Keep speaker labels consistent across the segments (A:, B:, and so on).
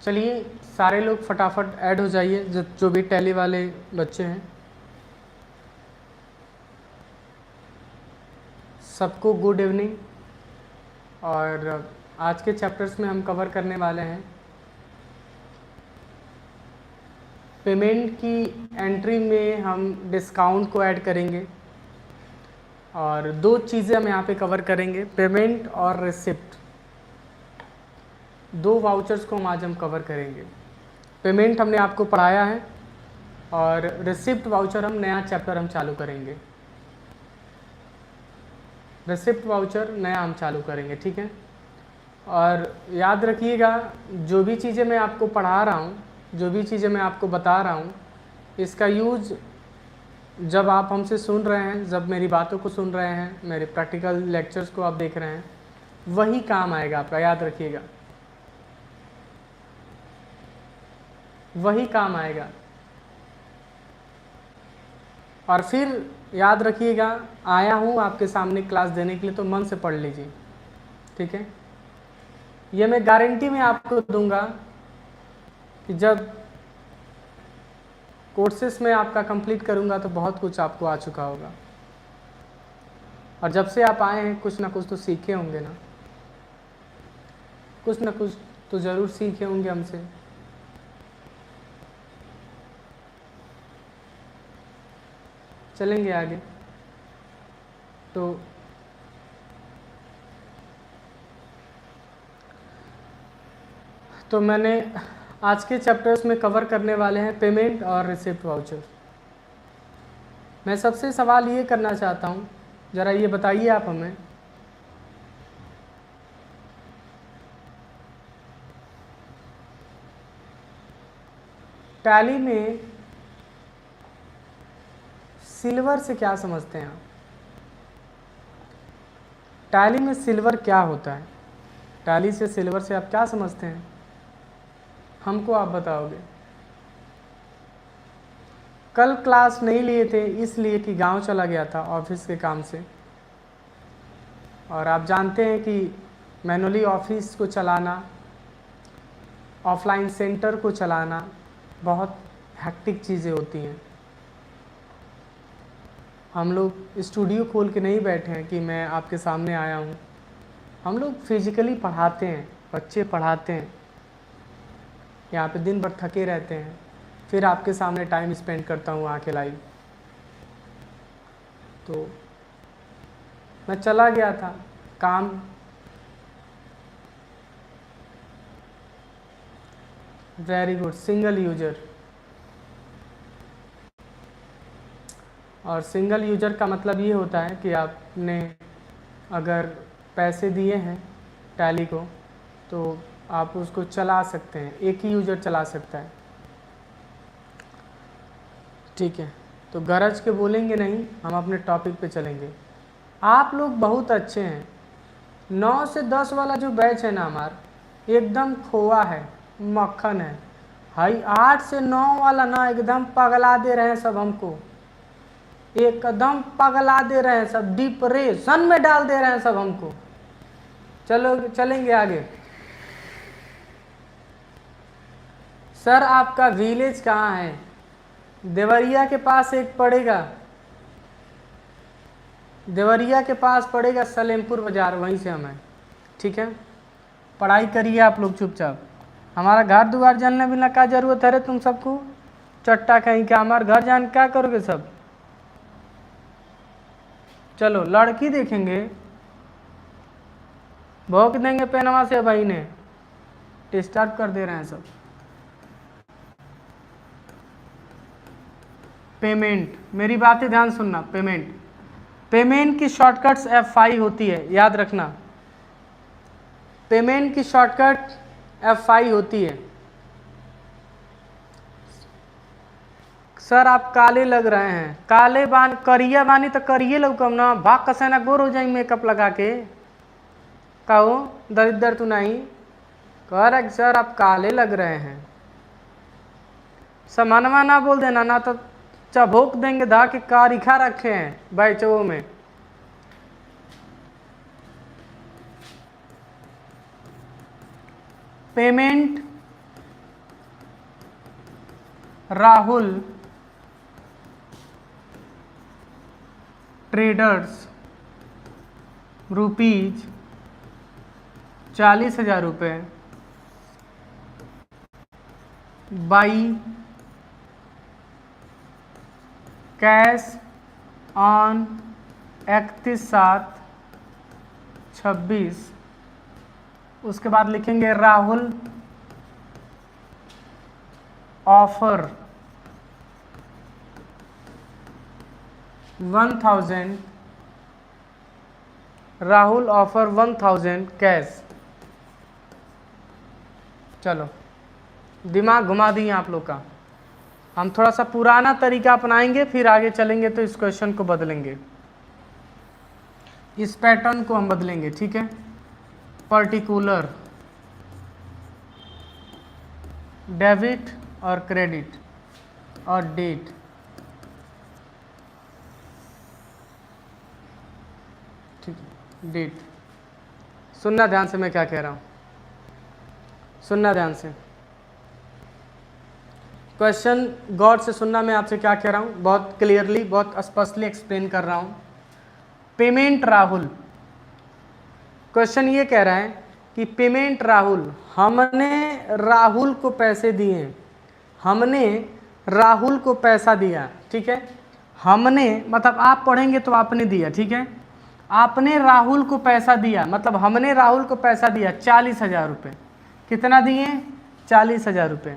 A: चलिए सारे लोग फटाफट ऐड हो जाइए, जो भी टैली वाले बच्चे हैं। सबको गुड इवनिंग। और आज के चैप्टर्स में हम कवर करने वाले हैं पेमेंट की एंट्री में हम डिस्काउंट को ऐड करेंगे, और दो चीज़ें हम यहाँ पे कवर करेंगे, पेमेंट और रिसिप्ट। दो वाउचर्स को हम आज हम कवर करेंगे। पेमेंट हमने आपको पढ़ाया है और रिसिप्ट वाउचर हम नया चैप्टर हम चालू करेंगे। रिसिप्ट वाउचर नया हम चालू करेंगे, ठीक है। और याद रखिएगा, जो भी चीज़ें मैं आपको पढ़ा रहा हूँ, जो भी चीज़ें मैं आपको बता रहा हूँ, इसका यूज़ जब आप हमसे सुन रहे हैं, जब मेरी बातों को सुन रहे हैं, मेरे प्रैक्टिकल लेक्चर्स को आप देख रहे हैं, वही काम आएगा आपका, याद रखिएगा, वही काम आएगा। और फिर याद रखिएगा, आया हूँ आपके सामने क्लास देने के लिए, तो मन से पढ़ लीजिए, ठीक है। ये मैं गारंटी में आपको दूंगा कि जब कोर्सेस में आपका कंप्लीट करूंगा तो बहुत कुछ आपको आ चुका होगा, और जब से आप आए हैं कुछ ना कुछ तो सीखे होंगे ना, कुछ ना कुछ तो ज़रूर सीखे होंगे हमसे। चलेंगे आगे। तो मैंने आज के चैप्टर्स में कवर करने वाले हैं पेमेंट और रिसिप्ट वाउचर। मैं सबसे सवाल ये करना चाहता हूँ, ज़रा ये बताइए आप हमें, टैली में सिल्वर से क्या समझते हैं आप? टैली में सिल्वर क्या होता है? टैली से सिल्वर से आप क्या समझते हैं? हमको आप बताओगे। कल क्लास नहीं लिए थे इसलिए कि गांव चला गया था ऑफिस के काम से, और आप जानते हैं कि मैनुअली ऑफिस को चलाना, ऑफलाइन सेंटर को चलाना बहुत हैक्टिक चीज़ें होती हैं। हम लोग स्टूडियो खोल के नहीं बैठे हैं कि मैं आपके सामने आया हूँ, हम लोग फिजिकली पढ़ाते हैं, बच्चे पढ़ाते हैं, यहाँ पे दिन भर थके रहते हैं, फिर आपके सामने टाइम स्पेंड करता हूँ आके लाइव। तो मैं चला गया था काम, वेरी गुड, सिंगल यूजर। और सिंगल यूजर का मतलब ये होता है कि आपने अगर पैसे दिए हैं टैली को तो आप उसको चला सकते हैं, एक ही यूजर चला सकता है, ठीक है। तो गरज के बोलेंगे नहीं, हम अपने टॉपिक पे चलेंगे। आप लोग बहुत अच्छे हैं। 9 से 10 वाला जो बैच है ना हमारा, एकदम खोआ है, मक्खन है। हाई 8 से 9 वाला ना एकदम पगला दे रहे हैं सब हमको, एकदम पगला दे रहे हैं सब, डिप्रेशन में डाल दे रहे हैं सब हमको। चलो चलेंगे आगे। सर आपका विलेज कहाँ है? देवरिया के पास एक पड़ेगा, देवरिया के पास पड़ेगा सलेमपुर बाजार, वहीं से हम हैं, ठीक है। पढ़ाई करिए आप लोग चुपचाप, हमारा घर द्वार जानने बिना क्या जरूरत है रे तुम सबको, चट्टा कहीं का, हमारे घर जान क्या करोगे सब। चलो लड़की देखेंगे, भोंक देंगे पेनवा से भाई ने, डिस्टर्ब कर दे रहे हैं सब। पेमेंट, मेरी बातें ध्यान सुनना। पेमेंट, पेमेंट की शॉर्टकट्स F5 होती है, याद रखना। पेमेंट की शॉर्टकट F5 होती है। सर आप काले लग रहे हैं, काले बान करिया बानी तो करिए लौकम ना, भाग कसे ना गोर हो जाए मेकअप लगा के, कहो दरिद्र तू नहीं कर। सर आप काले लग रहे हैं, समानवा ना बोल देना, ना तो चबोक देंगे धा के कारिखा रखे हैं बैचों में। पेमेंट राहुल ट्रेडर्स रुपीज 40,000 रुपये बाई कैश ऑन 31/7/26। उसके बाद लिखेंगे Rahul offer 1,000, Rahul offer 1,000 cash. चलो दिमाग घुमा दिए आप लोग का। हम थोड़ा सा पुराना तरीका अपनाएंगे, फिर आगे चलेंगे तो इस क्वेश्चन को बदलेंगे, इस पैटर्न को हम बदलेंगे, ठीक है। पर्टिकुलर डेबिट और क्रेडिट और डेट, ठीक है, डेट। सुनना ध्यान से मैं क्या कह रहा हूँ, सुनना ध्यान से, क्वेश्चन गौर से सुनना। मैं आपसे क्या कह रहा हूँ, बहुत क्लियरली, बहुत स्पष्टली एक्सप्लेन कर रहा हूँ। पेमेंट राहुल, क्वेश्चन ये कह रहा है कि पेमेंट राहुल, हमने राहुल को पैसे दिए, हमने राहुल को पैसा दिया, ठीक है। हमने मतलब आप पढ़ेंगे तो आपने दिया, ठीक है। आपने राहुल को पैसा दिया मतलब हमने राहुल को पैसा दिया 40,000 रुपये। कितना दिए? 40,000 रुपये।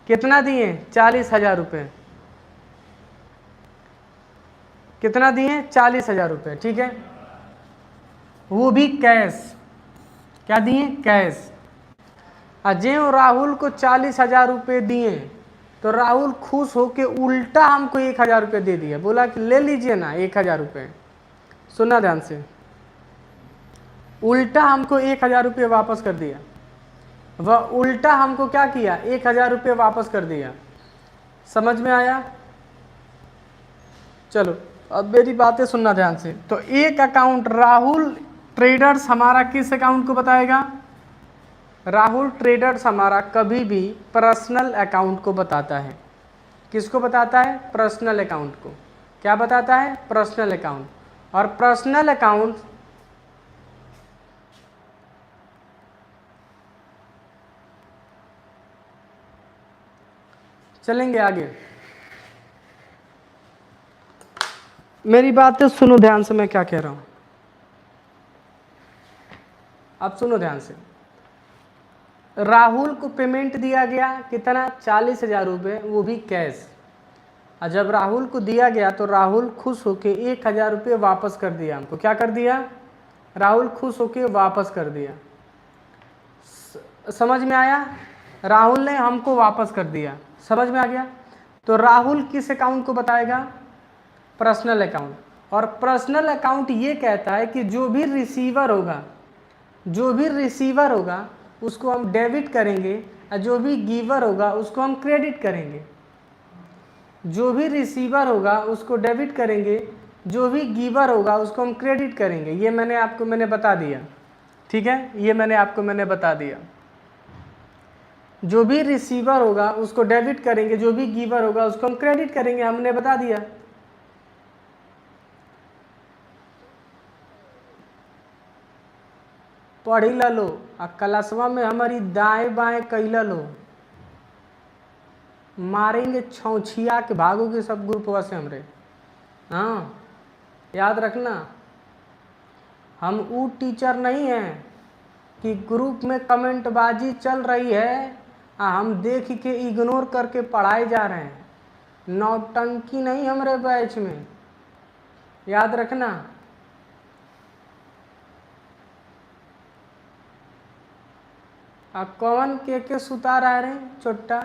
A: कितना दिए? 40,000 रुपये। कितना दिए? 40,000 रुपये, ठीक है। वो भी कैश। क्या दिए? कैश। अजय राहुल को 40,000 रुपये दिए तो राहुल खुश होके उल्टा हमको 1,000 रुपये दे दिया, बोला कि ले लीजिए ना 1,000 रुपये। सुनना ध्यान से, उल्टा हमको 1,000 रुपये वापस कर दिया। वह उल्टा हमको क्या किया? 1,000 रुपये वापस कर दिया। समझ में आया? चलो अब मेरी बातें सुनना ध्यान से। तो एक अकाउंट राहुल ट्रेडर्स हमारा किस अकाउंट को बताएगा? राहुल ट्रेडर्स हमारा कभी भी पर्सनल अकाउंट को बताता है। किसको बताता है? पर्सनल अकाउंट को। क्या बताता है? Personal account. और पर्सनल अकाउंट चलेंगे आगे। मेरी बातें सुनो ध्यान से, मैं क्या कह रहा हूं। अब सुनो ध्यान से। राहुल को पेमेंट दिया गया कितना? 40,000 रुपये, वो भी कैश। और जब राहुल को दिया गया तो राहुल खुश होके 1,000 रुपये वापस कर दिया हमको। क्या कर दिया? राहुल खुश होके वापस कर दिया। समझ में आया? राहुल ने हमको वापस कर दिया। समझ में आ गया? तो राहुल किस अकाउंट को बताएगा? Personal account. और पर्सनल अकाउंट ये कहता है कि जो भी रिसीवर होगा, जो भी रिसीवर होगा उसको हम डेबिट करेंगे और जो भी गिवर होगा उसको हम क्रेडिट करेंगे। जो भी रिसीवर होगा उसको डेबिट करेंगे, जो भी गिवर होगा उसको हम क्रेडिट करेंगे। ये मैंने बता दिया, ठीक है। ये मैंने बता दिया। जो भी रिसीवर होगा उसको डेबिट करेंगे, जो भी गिवर होगा उसको हम क्रेडिट करेंगे, हमने बता दिया। पढ़ी लो आ क्लासवा में हमारी दाएं बाएं कैला लो, मारेंगे छौछिया के भागोगे सब ग्रुपवा से हमरे। हाँ याद रखना, हम वो टीचर नहीं हैं कि ग्रुप में कमेंटबाजी चल रही है हम देख के इग्नोर करके पढ़ाए जा रहे हैं। नौटंकी नहीं हमारे बैच में, याद रखना। कौन के सुता रहा रे छोटा?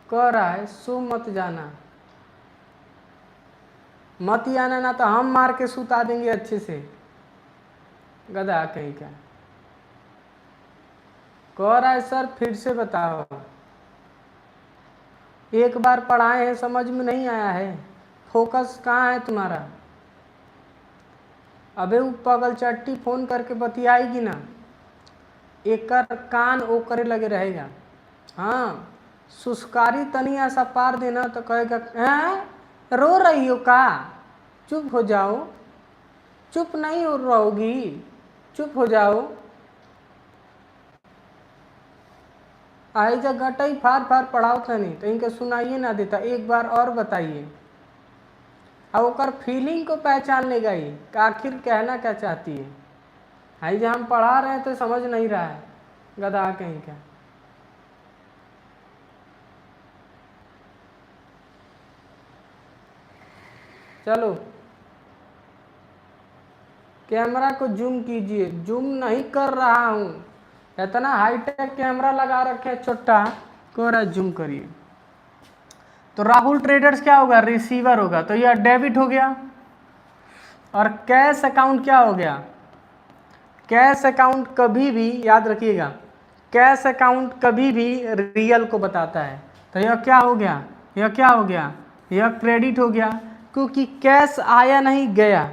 A: कह रहा है सो मत जाना, मत आना, ना तो हम मार के सुता देंगे अच्छे से। गधा कहीं का कह रहा है सर फिर से बताओ, एक बार पढ़ाए हैं समझ में नहीं आया है, फोकस कहाँ है तुम्हारा? अबे वो पगल चट्टी फोन करके बतियाएगी ना, एक कान ओकरे लगे रहेगा। हाँ सुस्कारी तनी ऐसा पार देना तो कहेगा हैं रो रही हो का, चुप हो जाओ, चुप नहीं हो रहोगी, चुप हो जाओ। आई जा गटई फार फार पढ़ाओ तनी तो इनके सुनाइए ना देता, एक बार और बताइए। अब ओकर फीलिंग को पहचान लेगा ये कि आखिर कहना क्या चाहती है। आई जा हम पढ़ा रहे हैं तो समझ नहीं रहा है, गधा कहीं का। चलो कैमरा को जूम कीजिए, जूम नहीं कर रहा हूँ, इतना हाईटेक कैमरा लगा रखे छोटा को रहा, जूम करिए। तो राहुल ट्रेडर्स क्या होगा, रिसीवर होगा, तो यह डेबिट हो गया। और कैश अकाउंट क्या हो गया, कैश अकाउंट कभी भी याद रखिएगा, कैश अकाउंट कभी भी रियल को बताता है। तो यह क्या हो गया, यह क्या हो गया, यह क्रेडिट हो गया, क्योंकि कैश आया नहीं गया।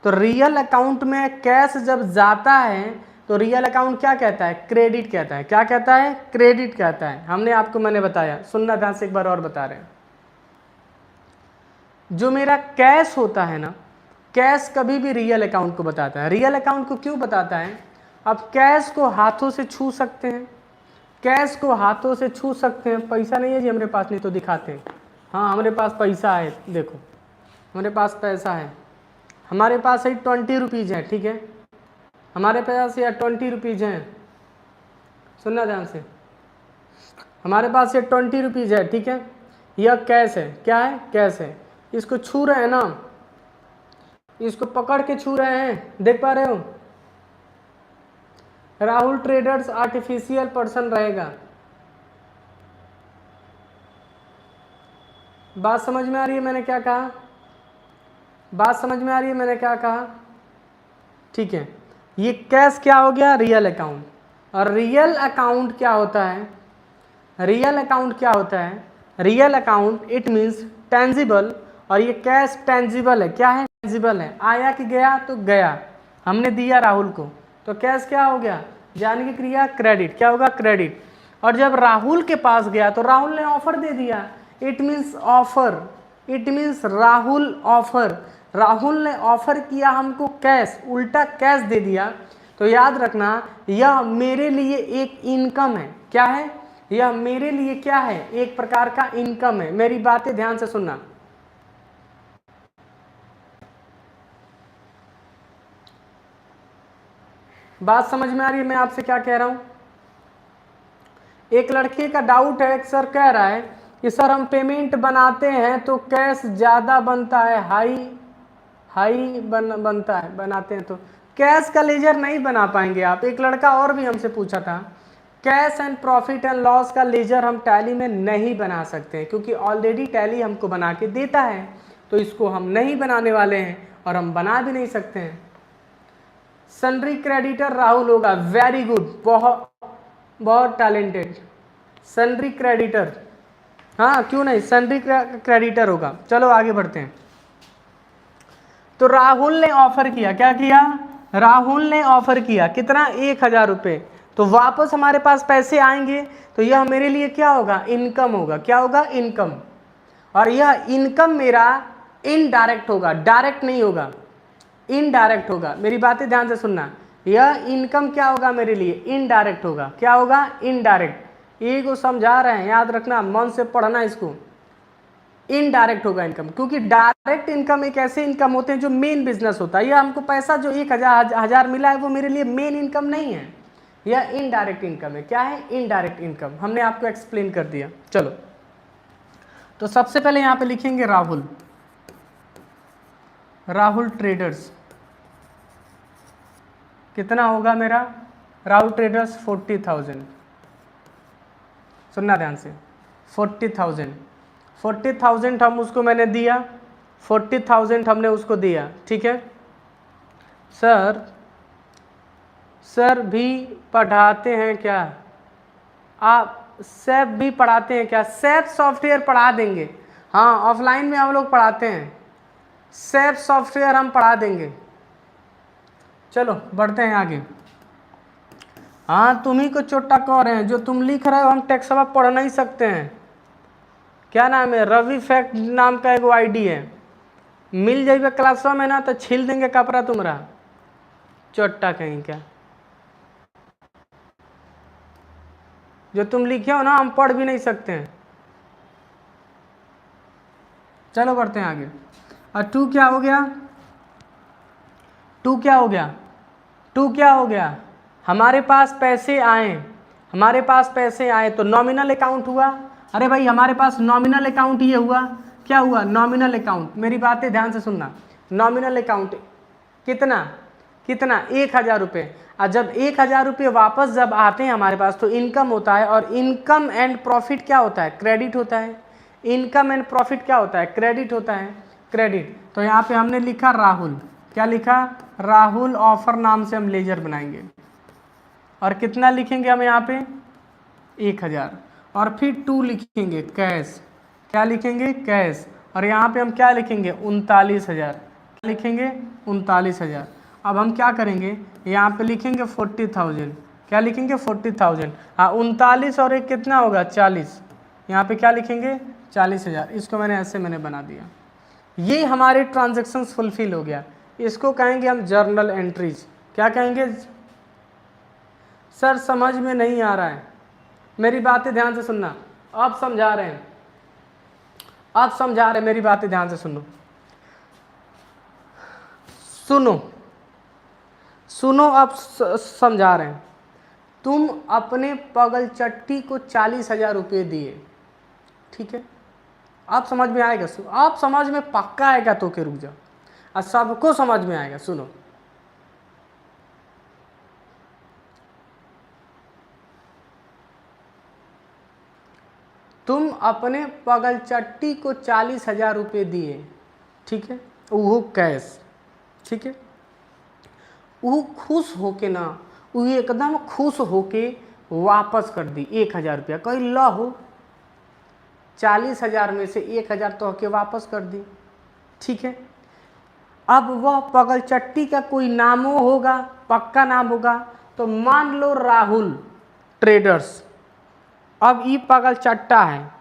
A: तो रियल अकाउंट में कैश जब जाता है तो रियल अकाउंट क्या कहता है, क्रेडिट कहता है। क्या कहता है, क्रेडिट कहता है। हमने आपको मैंने बताया, सुनना ध्यान से, एक बार और बता रहे हैं। जो मेरा कैश होता है ना, कैश कभी भी रियल अकाउंट को बताता है। रियल अकाउंट को क्यों बताता है, अब कैश को हाथों से छू सकते हैं, कैश को हाथों से छू सकते हैं। पैसा नहीं है जी हमारे पास, नहीं तो दिखाते हैं, हाँ हमारे पास पैसा है, देखो हमारे पास पैसा है, हमारे पास है 20 रुपीज़ है, ठीक है, हमारे पास ये 20 रुपीज़ हैं, सुनना ध्यान से, हमारे पास ये 20 रुपीज़ है, ठीक है, यह कैश है, क्या है, कैश है। इसको छू रहे हैं ना, इसको पकड़ के छू रहे हैं, देख पा रहे हो। राहुल ट्रेडर्स आर्टिफिशियल पर्सन रहेगा। बात समझ में आ रही है मैंने क्या कहा, बात समझ में आ रही है मैंने क्या कहा, ठीक है। ये कैश क्या हो गया, रियल अकाउंट। और रियल अकाउंट क्या होता है, रियल अकाउंट क्या होता है, real account it means tangible. और ये कैश टेंजिबल है, क्या है, टेंजिबल है। आया कि गया, तो गया, हमने दिया राहुल को, तो कैश क्या हो गया, जाने की क्रिया क्रेडिट, क्या होगा, क्रेडिट। और जब राहुल के पास गया तो राहुल ने ऑफर दे दिया, it means offer, it means Rahul offer, Rahul ने ऑफर किया हमको कैश, उल्टा कैश दे दिया। तो याद रखना यह मेरे लिए एक इनकम है, क्या है, यह मेरे लिए क्या है, एक प्रकार का इनकम है। मेरी बातें ध्यान से सुनना, बात समझ में आ रही है मैं आपसे क्या कह रहा हूं। एक लड़के का डाउट है, एक सर कह रहा है कि सर हम पेमेंट बनाते हैं तो कैश ज़्यादा बनता है, हाई बनता है, बनाते हैं तो कैश का लेजर नहीं बना पाएंगे आप। एक लड़का और भी हमसे पूछा था, cash and profit and loss का लेजर हम टैली में नहीं बना सकते हैं, क्योंकि ऑलरेडी टैली हमको बना के देता है, तो इसको हम नहीं बनाने वाले हैं और हम बना भी नहीं सकते हैं। सन्ड्री क्रेडिटर राहुल होगा, वेरी गुड, बहुत बहुत टैलेंटेड, सन्ड्री क्रेडिटर, हाँ क्यों नहीं, सन्ड्री क्रेडिटर होगा। चलो आगे बढ़ते हैं। तो राहुल ने ऑफर किया, क्या किया, राहुल ने ऑफर किया कितना, 1000 रुपये। तो वापस हमारे पास पैसे आएंगे, तो यह मेरे लिए क्या होगा, इनकम होगा, क्या होगा, इनकम। और यह इनकम मेरा इनडायरेक्ट होगा, डायरेक्ट नहीं होगा, इनडायरेक्ट होगा। मेरी बातें ध्यान से सुनना, यह इनकम क्या होगा मेरे लिए, इनडायरेक्ट होगा, क्या होगा, इनडायरेक्ट। ये को समझा रहे हैं, याद रखना, मन से पढ़ना इसको। इनडायरेक्ट होगा इनकम, क्योंकि डायरेक्ट इनकम एक ऐसे इनकम होते हैं जो मेन बिजनेस होता है। यह हमको पैसा जो 1000 मिला है वो मेरे लिए मेन इनकम नहीं है, यह इनडायरेक्ट इनकम है। क्या है, इनडायरेक्ट इनकम, हमने आपको एक्सप्लेन कर दिया। चलो तो सबसे पहले यहाँ पे लिखेंगे राहुल, राहुल ट्रेडर्स कितना होगा मेरा, राहुल ट्रेडर्स 40,000, सुनना ध्यान से, 40,000 हम उसको मैंने दिया, 40,000 हमने उसको दिया, ठीक है। सर भी पढ़ाते हैं क्या, आप सैप भी पढ़ाते हैं क्या, सैप सॉफ्टवेयर पढ़ा देंगे, हाँ ऑफलाइन में हम लोग पढ़ाते हैं, सैप सॉफ्टवेयर हम पढ़ा देंगे। चलो बढ़ते हैं आगे। हाँ, तुम ही को चोट्टा कह रहे हैं, जो तुम लिख रहे हो हम टेक्स्टवा पढ़ नहीं सकते हैं। क्या नाम है, रवि फैक्ट नाम का एगो आईडी है, मिल जाइए क्लासवा में ना तो छील देंगे कपड़ा तुम्हारा, चोट्टा कहीं क्या। जो तुम लिखे हो ना हम पढ़ भी नहीं सकते हैं। चलो बढ़ते हैं आगे। और टू क्या हो गया, टू क्या हो गया, टू क्या हो गया, हमारे पास पैसे आए, हमारे पास पैसे आए तो नॉमिनल अकाउंट हुआ। अरे भाई हमारे पास नॉमिनल अकाउंट ये हुआ, क्या हुआ, नॉमिनल अकाउंट। मेरी बातें ध्यान से सुनना, नॉमिनल अकाउंट कितना कितना 1000 रुपये। और जब 1000 रुपये वापस जब आते हैं हमारे पास तो इनकम होता है, और इनकम एंड प्रॉफिट क्या होता है, क्रेडिट होता है। इनकम एंड प्रॉफिट क्या होता है, क्रेडिट होता है, क्रेडिट। तो यहाँ पे हमने लिखा राहुल, क्या लिखा, राहुल ऑफर नाम से हम लेजर बनाएंगे। और कितना लिखेंगे हम यहाँ पे, 1000। और फिर टू लिखेंगे कैश, क्या लिखेंगे, कैश। और यहाँ पे हम क्या लिखेंगे, 39,000, क्या लिखेंगे, 39,000। अब हम क्या करेंगे, यहाँ पे लिखेंगे 40,000, क्या लिखेंगे, 40,000। हाँ, 39 और एक कितना होगा, 40। यहाँ पे क्या लिखेंगे, 40,000। इसको मैंने बना दिया। ये हमारे ट्रांजेक्शन्स फुलफिल हो गया। इसको कहेंगे हम जर्नल एंट्रीज। क्या कहेंगे, सर समझ में नहीं आ रहा है, मेरी बातें ध्यान से सुनना। आप समझा रहे हैं, आप समझा रहे हैं, मेरी बातें ध्यान से सुनो, सुनो सुनो, आप समझा रहे हैं। तुम अपने पगल चट्टी को 40,000 रुपये दिए, ठीक है, आप समझ में आएगा, आप समझ में पक्का आएगा तो के रुक जाओ, और सबको समझ में आएगा। सुनो, तुम अपने पगल चट्टी को 40,000 रुपये दिए, ठीक है, वो कैश, ठीक है। वो खुश होके ना, वो एकदम खुश होके वापस कर दी 1000 रुपया, कही ला हो 40,000 में से 1000 तो होके वापस कर दी, ठीक है। अब वह पगल चट्टी का कोई नामो होगा, पक्का नाम होगा, तो मान लो राहुल ट्रेडर्स। अब ये पगल चट्टा है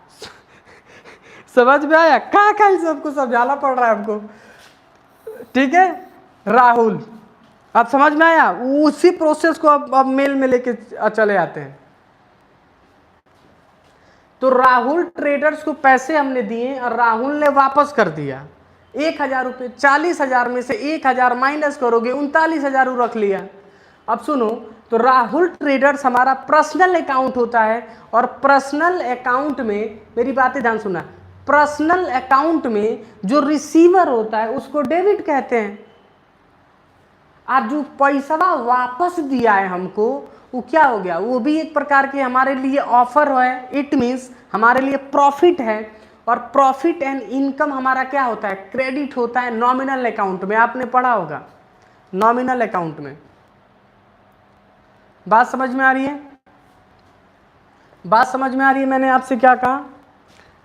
A: समझ में आया, कहाँ सबको समझाना पड़ रहा है हमको, ठीक है। राहुल, अब समझ में आया, उसी प्रोसेस को अब मेल में लेके चले आते हैं। तो राहुल ट्रेडर्स को पैसे हमने दिए और राहुल ने वापस कर दिया 1000 रुपये। 40,000 में से 1000 माइनस करोगे, 39,000 रख लिया। अब सुनो, तो राहुल ट्रेडर्स हमारा पर्सनल अकाउंट होता है, और पर्सनल अकाउंट में, मेरी बातें ध्यान सुना, पर्सनल अकाउंट में जो रिसीवर होता है उसको डेबिट कहते हैं, और जो पैसा वापस दिया है हमको वो क्या हो गया, वो भी एक प्रकार के हमारे लिए ऑफर है। इट मीन्स हमारे लिए प्रॉफिट है, और प्रॉफिट एंड इनकम हमारा क्या होता है, क्रेडिट होता है नॉमिनल अकाउंट में। आपने पढ़ा होगा नॉमिनल अकाउंट में। बात समझ में आ रही है, बात समझ में आ रही है, मैंने आपसे क्या कहा,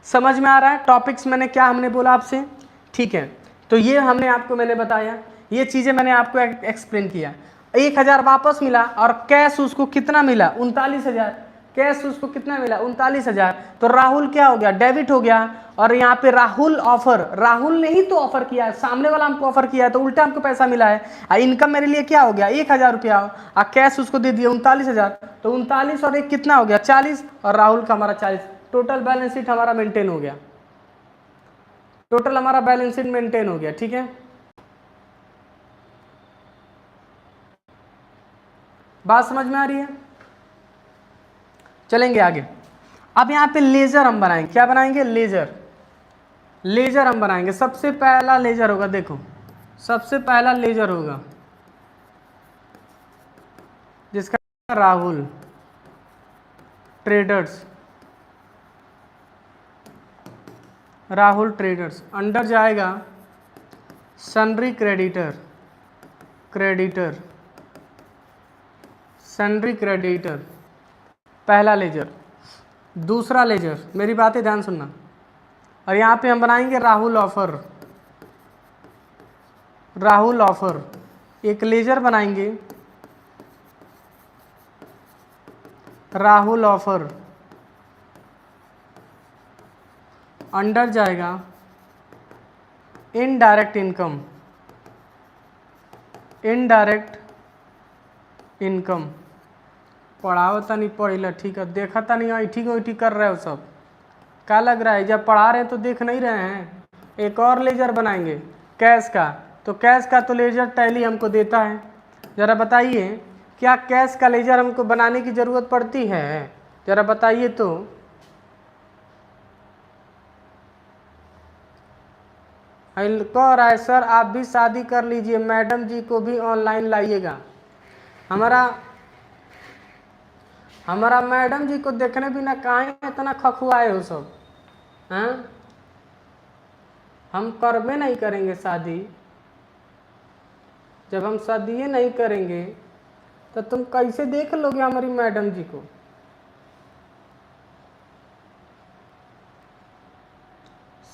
A: समझ में आ रहा है टॉपिक्स, मैंने क्या हमने बोला आपसे, ठीक है। तो ये हमने आपको मैंने बताया, ये चीज़ें मैंने आपको एक्सप्लेन किया। 1000 वापस मिला, और कैश उसको कितना मिला, 39,000। कैश उसको कितना मिला, 39,000। तो राहुल क्या हो गया, डेबिट हो गया। और यहाँ पे राहुल ऑफर, राहुल ने ही तो ऑफर किया है, सामने वाला हमको ऑफर किया है, तो उल्टा हमको पैसा मिला है। और इनकम मेरे लिए क्या हो गया, 1000 रुपया, और कैश उसको दे दिया 39,000। तो 39 और एक कितना हो गया, 40, और राहुल का हमारा 40। टोटल बैलेंस शीट हमारा मेंटेन हो गया, टोटल हमारा बैलेंस शीट मेंटेन हो गया, ठीक है। बात समझ में आ रही है, चलेंगे आगे। अब यहाँ पे लेजर हम बनाएंगे, क्या बनाएंगे, लेजर, लेजर हम बनाएंगे। सबसे पहला लेजर होगा, देखो सबसे पहला लेजर होगा जिसका Rahul traders, Rahul traders, under जाएगा sundry creditor, creditor, sundry creditor, पहला लेजर। दूसरा लेजर, मेरी बातें ध्यान सुनना, और यहाँ पे हम बनाएंगे राहुल ऑफर, राहुल ऑफर, एक लेजर बनाएंगे राहुल ऑफर अंडर जाएगा इनडायरेक्ट इनकम, इनडायरेक्ट इनकम। पढ़ाओ तो नहीं पढ़िला, ठीक है, देखा तो नहीं ऐठी वैठी कर रहे हो सब, क्या लग रहा है जब पढ़ा रहे हैं तो देख नहीं रहे हैं। एक और लेजर बनाएंगे कैश का, तो कैश का तो लेजर टैली हमको देता है। ज़रा बताइए क्या कैश का लेजर हमको बनाने की ज़रूरत पड़ती है? ज़रा बताइए तो। कह रहा है सर आप भी शादी कर लीजिए, मैडम जी को भी ऑनलाइन लाइएगा। हमारा मैडम जी को देखने बिना काहे इतना खखुआए हो सब, हैं? हम करबे नहीं करेंगे शादी। जब हम शादी नहीं करेंगे तो तुम कैसे देख लोगे हमारी मैडम जी को?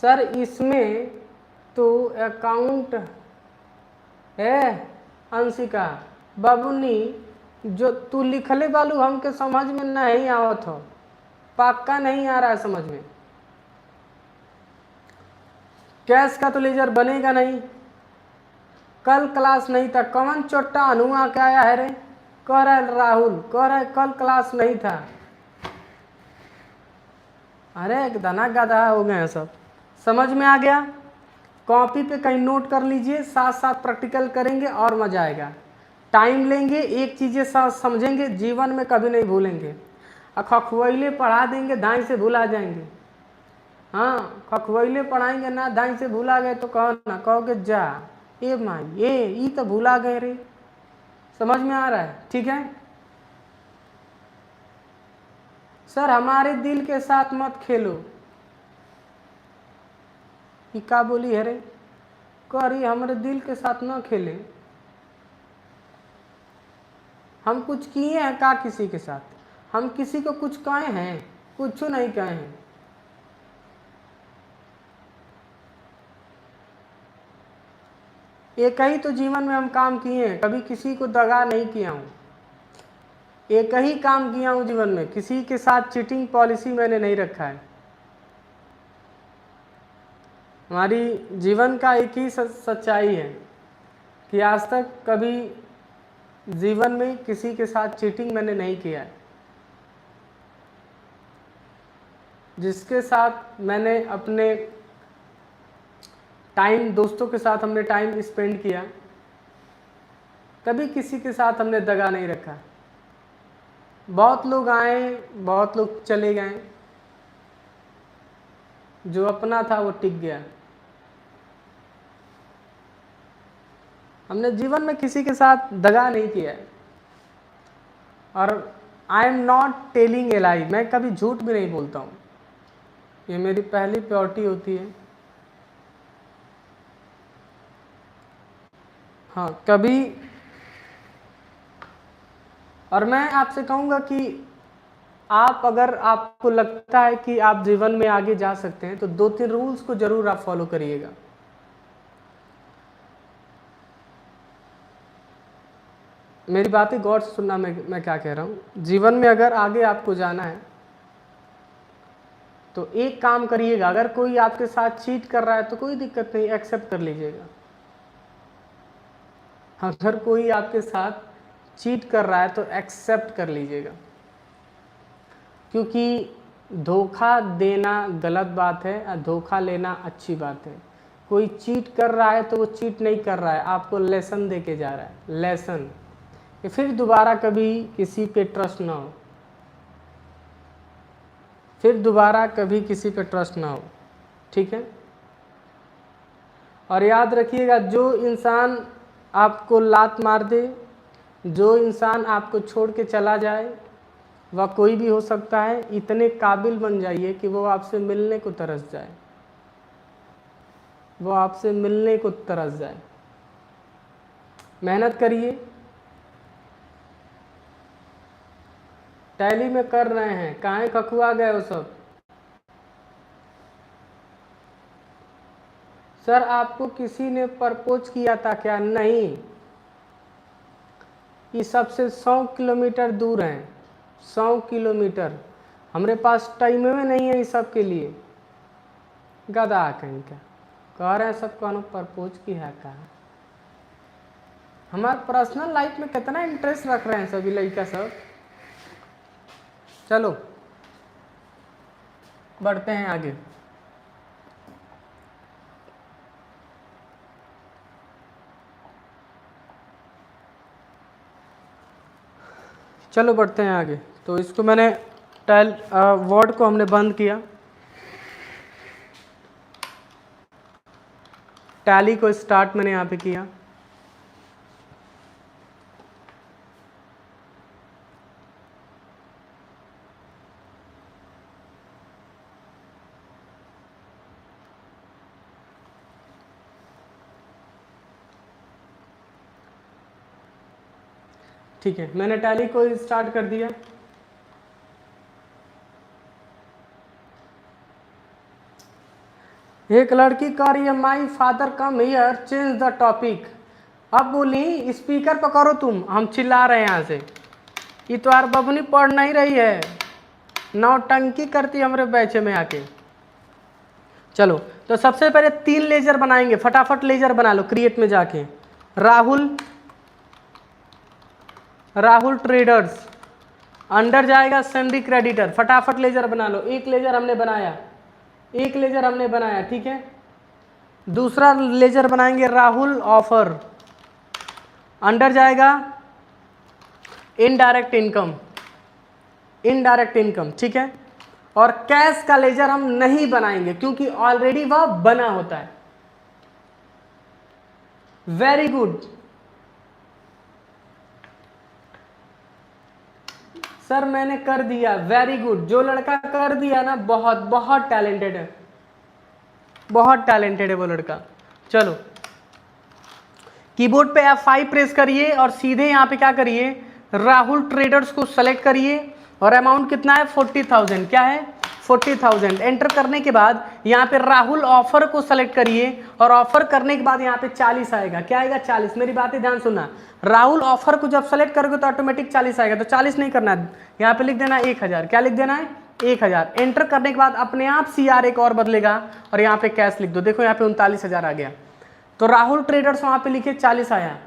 A: सर इसमें तो अकाउंट है अंशिका बाबूनी, जो तू लिखले बालू हमके समझ में नहीं आवत हो, पक्का नहीं आ रहा है समझ में। कैश का तो लेजर बनेगा नहीं। कल क्लास नहीं था, कौन चोट्टा अनुआ के आया है रे? कह रहा है राहुल, कह रहा है कल क्लास नहीं था। अरे गधा गधा हो गए हैं सब। समझ में आ गया? कॉपी पे कहीं नोट कर लीजिए, साथ साथ प्रैक्टिकल करेंगे और मजा आएगा। टाइम लेंगे, एक चीज़ें साथ समझेंगे, जीवन में कभी नहीं भूलेंगे। खखवैले पढ़ा देंगे, दाएं से भूला जाएंगे। हाँ, खखवैले पढ़ाएंगे ना, दाएं से भूला गए तो कहो ना, कहोगे जा ए माँ ये तो भूला गए रे। समझ में आ रहा है? ठीक है सर, हमारे दिल के साथ मत खेलो। ये क्या बोली है रे? कह रही हमारे दिल के साथ ना खेले। हम कुछ किए हैं का किसी के साथ? हम किसी को कुछ कहे हैं? कुछ नहीं कहे हैं। एक ही तो जीवन में हम काम किए हैं, कभी किसी को दगा नहीं किया हूँ। एक ही काम किया हूँ जीवन में, किसी के साथ चीटिंग पॉलिसी मैंने नहीं रखा है। हमारी जीवन का एक ही सच्चाई है कि आज तक कभी जीवन में किसी के साथ चीटिंग मैंने नहीं किया है। जिसके साथ मैंने अपने टाइम, दोस्तों के साथ हमने टाइम स्पेंड किया, कभी किसी के साथ हमने दगा नहीं रखा। बहुत लोग आए, बहुत लोग चले गए, जो अपना था वो टिक गया। हमने जीवन में किसी के साथ दगा नहीं किया है। और I am not telling a lie, मैं कभी झूठ भी नहीं बोलता हूँ। ये मेरी पहली प्योरिटी होती है। हाँ कभी, और मैं आपसे कहूँगा कि आप, अगर आपको लगता है कि आप जीवन में आगे जा सकते हैं तो 2-3 रूल्स को जरूर आप फॉलो करिएगा। मेरी बातें गौर से सुनना, मैं क्या कह रहा हूँ। जीवन में अगर आगे आपको जाना है तो एक काम करिएगा, अगर कोई आपके साथ चीट कर रहा है तो कोई दिक्कत नहीं, एक्सेप्ट कर लीजिएगा। अगर कोई आपके साथ चीट कर रहा है तो एक्सेप्ट कर लीजिएगा, क्योंकि धोखा देना गलत बात है और धोखा लेना अच्छी बात है। कोई चीट कर रहा है तो वो चीट नहीं कर रहा है, आपको लेसन दे के जा रहा है, लेसन, कि फिर दोबारा कभी किसी पे ट्रस्ट ना हो, फिर दोबारा कभी किसी पे ट्रस्ट ना हो। ठीक है? और याद रखिएगा, जो इंसान आपको लात मार दे, जो इंसान आपको छोड़ के चला जाए, वह कोई भी हो सकता है। इतने काबिल बन जाइए कि वो आपसे मिलने को तरस जाए, वो आपसे मिलने को तरस जाए। मेहनत करिए, टैली में कर रहे हैं, काहे खखुआ गए हो सब? सर आपको किसी ने प्रपोज किया था क्या? नहीं, ये सबसे 100 किलोमीटर दूर हैं। 100 किलोमीटर। हमारे पास टाइम में नहीं है इस सब के लिए। गधा कहीं का कह रहे हैं सब कौन प्रपोज की है का। हमारे पर्सनल लाइफ में कितना इंटरेस्ट रख रहे हैं सभी लड़का सब। चलो बढ़ते हैं आगे। चलो बढ़ते हैं आगे। तो इसको मैंने वर्ड को हमने बंद किया, टैली को स्टार्ट मैंने यहाँ पे किया। ठीक है, मैंने टैली को स्टार्ट कर दिया। एक लड़की कह रही है my father come here change the topic. अब बोली स्पीकर पकड़ो तुम, हम चिल्ला रहे हैं यहाँ से। इतवार बबनी पढ़ नहीं रही है, नौटंकी करती हमारे बैचे में आके। चलो तो सबसे पहले 3 लेजर बनाएंगे, फटाफट लेजर बना लो क्रिएट में जाके। राहुल ट्रेडर्स, अंडर जाएगा सैंडी क्रेडिटर, फटाफट लेजर बना लो। एक लेजर हमने बनाया, ठीक है। दूसरा लेजर बनाएंगे राहुल ऑफर, अंडर जाएगा इनडायरेक्ट इनकम, ठीक है। और कैश का लेजर हम नहीं बनाएंगे क्योंकि ऑलरेडी वह बना होता है। वेरी गुड सर, मैंने कर दिया, वेरी गुड। जो लड़का कर दिया ना बहुत बहुत टैलेंटेड है, बहुत टैलेंटेड है वो लड़का। चलो कीबोर्ड पे F5 प्रेस करिए और सीधे यहाँ पे क्या करिए, राहुल ट्रेडर्स को सेलेक्ट करिए और अमाउंट कितना है 40,000। क्या है 40,000। एंटर करने के बाद यहाँ पे राहुल ऑफर को सेलेक्ट करिए और ऑफर करने के बाद यहाँ पे 40 आएगा। क्या आएगा 40। मेरी बातें ध्यान सुनना, राहुल ऑफर को जब सेलेक्ट करोगे तो ऑटोमेटिक 40 आएगा। तो 40 नहीं करना है, यहाँ पे लिख देना 1000। क्या लिख देना है 1000। एंटर करने के बाद अपने आप CR एक और बदलेगा और यहाँ पे कैश लिख दो। देखो यहाँ पे 39,000 आ गया। तो राहुल ट्रेडर्स वहाँ पे लिखे 40 आया।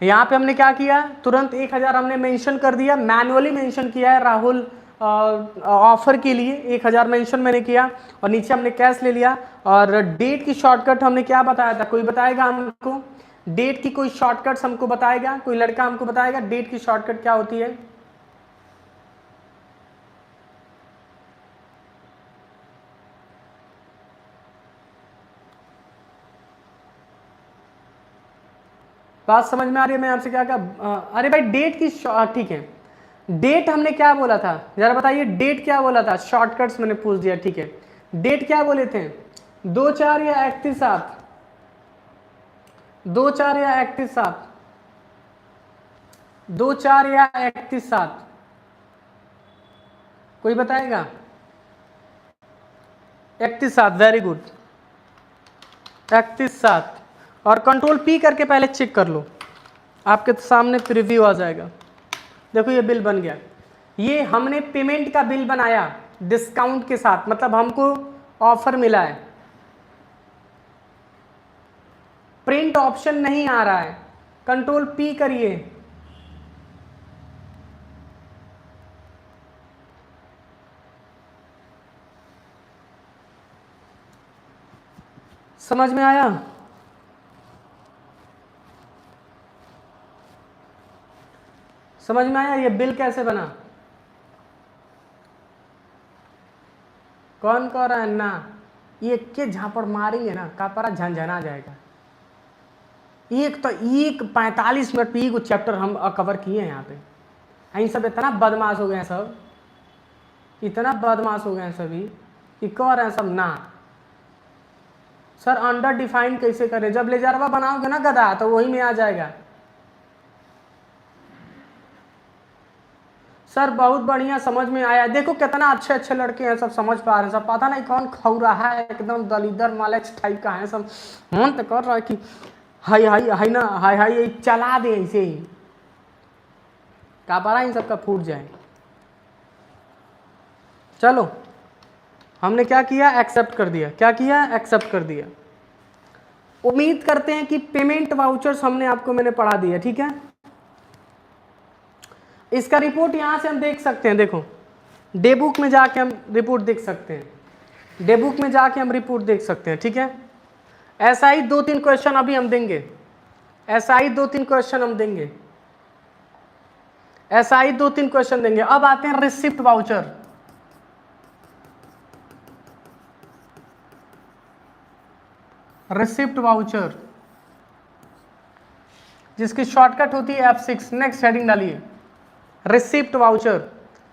A: यहाँ पे हमने क्या किया, तुरंत 1000 हमने मेंशन कर दिया, मैनुअली मेंशन किया है राहुल ऑफर के लिए 1000 मेंशन मैंने किया और नीचे हमने कैश ले लिया। और डेट की शॉर्टकट हमने क्या बताया था, कोई बताएगा हमको डेट की कोई शॉर्टकट्स हमको बताएगा, कोई लड़का हमको बताएगा डेट की शॉर्टकट क्या होती है। बात समझ में आ रही है मैं आपसे क्या कहा। अरे भाई डेट की ठीक है, डेट हमने क्या बोला था जरा बताइए, डेट क्या बोला था। शॉर्टकट्स मैंने पूछ दिया, ठीक है। डेट क्या बोले थे, 2/4 या 31/7, 2/4 या 31/7, 2/4 या 31/7, कोई बताएगा 31/7। Very good 31/7। और कंट्रोल P करके पहले चेक कर लो, आपके सामने प्रीव्यू आ जाएगा। देखो ये बिल बन गया, ये हमने पेमेंट का बिल बनाया डिस्काउंट के साथ, मतलब हमको ऑफर मिला है। प्रिंट ऑप्शन नहीं आ रहा है, कंट्रोल P करिए। समझ में आया। समझ में आया ये बिल कैसे बना। कौन कह रहा है ना, ये के झापड़ मारेंगे ना कपड़ा झंझना जाएगा। एक तो 45 मिनट पे एक चैप्टर हम कवर किए हैं यहाँ पे। इन सब इतना बदमाश हो गए हैं, सब इतना बदमाश हो गए हैं सभी कि कह रहे हैं सब ना सर अंडर डिफाइन कैसे करें। जब लेजरवा बनाओगे ना गधा तो वही में आ जाएगा। सर बहुत बढ़िया समझ में आया। देखो कितना अच्छे अच्छे लड़के हैं, सब समझ पा रहे हैं। सब पता नहीं कौन खौ रहा है, एकदम दलिदर मालेक्स टाइप का है सब। मन तो कर रहा है कि हाय हाय हाय ना हाय हाय चला दे ऐसे ही, का पड़ा इन सबका फूट जाए। चलो हमने क्या किया, एक्सेप्ट कर दिया। क्या किया, एक्सेप्ट कर दिया। उम्मीद करते हैं कि पेमेंट वाउचर्स हमने आपको मैंने पढ़ा दिया, ठीक है। इसका रिपोर्ट यहां से हम देख सकते हैं, देखो डे बुक में जाके हम रिपोर्ट देख सकते हैं, डे बुक में जाके हम रिपोर्ट देख सकते हैं, ठीक है। ऐसा ही 2-3 क्वेश्चन अभी हम देंगे, ऐसा ही 2-3 क्वेश्चन हम देंगे, ऐसा ही 2-3 क्वेश्चन देंगे। अब आते हैं रिसिप्ट वाउचर। रिसिप्ट वाउचर जिसकी शॉर्टकट होती है F6, नेक्स्ट हेडिंग डालिए। रिसिप्ट वाउचर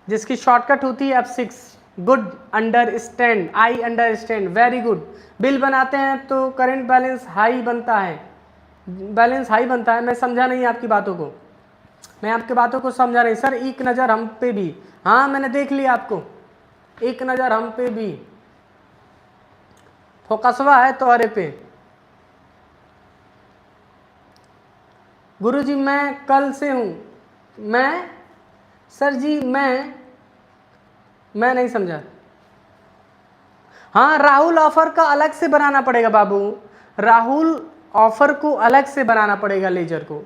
A: जिसकी शॉर्टकट होती है F6। Good, understand, I understand, very good. Bill बनाते हैं तो करंट बैलेंस हाई बनता है, बैलेंस हाई बनता है। मैं समझा नहीं आपकी बातों को, मैं आपकी बातों को समझा नहीं। सर एक नज़र हम पे भी, हाँ मैंने देख लिया आपको, एक नज़र हम पे भी, फोकसवा है तुम्हारे पे। गुरुजी मैं कल से हूँ, मैं सर जी मैं नहीं समझा। हाँ राहुल ऑफर का अलग से बनाना पड़ेगा बाबू, राहुल ऑफर को अलग से बनाना पड़ेगा, लेजर को,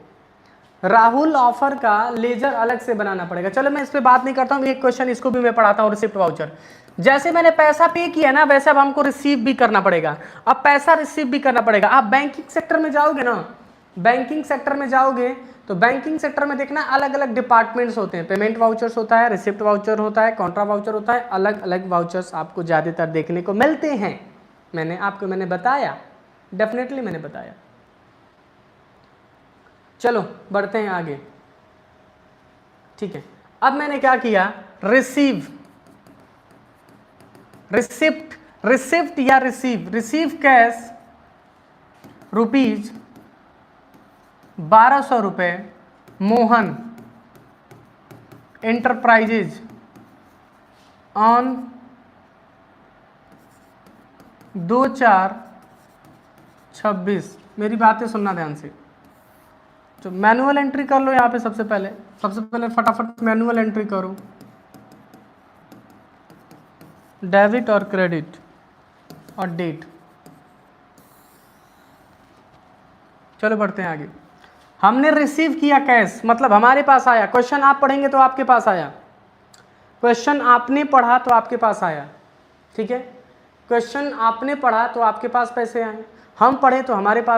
A: राहुल ऑफर का लेजर अलग से बनाना पड़ेगा। चलो मैं इस पे बात नहीं करता हूँ, एक क्वेश्चन इसको भी मैं पढ़ाता हूँ। रिसिप्ट वाउचर जैसे मैंने पैसा पे किया ना, वैसे अब हमको रिसीव भी करना पड़ेगा। अब पैसा रिसीव भी करना पड़ेगा। आप बैंकिंग सेक्टर में जाओगे ना, बैंकिंग सेक्टर में जाओगे तो बैंकिंग सेक्टर में देखना अलग अलग डिपार्टमेंट्स होते हैं। पेमेंट वाउचर्स होता है, रिसिप्ट वाउचर होता है, कॉन्ट्रा वाउचर होता है, अलग अलग वाउचर्स आपको ज़्यादातर देखने को मिलते हैं। मैंने बताया, डेफिनेटली मैंने बताया। चलो बढ़ते हैं आगे, ठीक है। अब मैंने क्या किया, रिसीव, रिसिप्ट, रिसिप्ट या receive, receive cash ₹1200 Mohan enterprises on 2/4/26। मेरी बातें सुनना ध्यान से। तो मैनुअल एंट्री कर लो यहाँ पे, सबसे पहले फटाफट मैनुअल एंट्री करो, डेबिट और क्रेडिट और डेट। चलो बढ़ते हैं आगे। हमने रिसीव किया कैश, मतलब हमारे पास आया। क्वेश्चन आप पढ़ेंगे तो आपके पास आया, क्वेश्चन आपने पढ़ा तो आपके पास आया, ठीक है। क्वेश्चन आपने पढ़ा तो आपके पास पैसे आए, हम पढ़े तो हमारे पास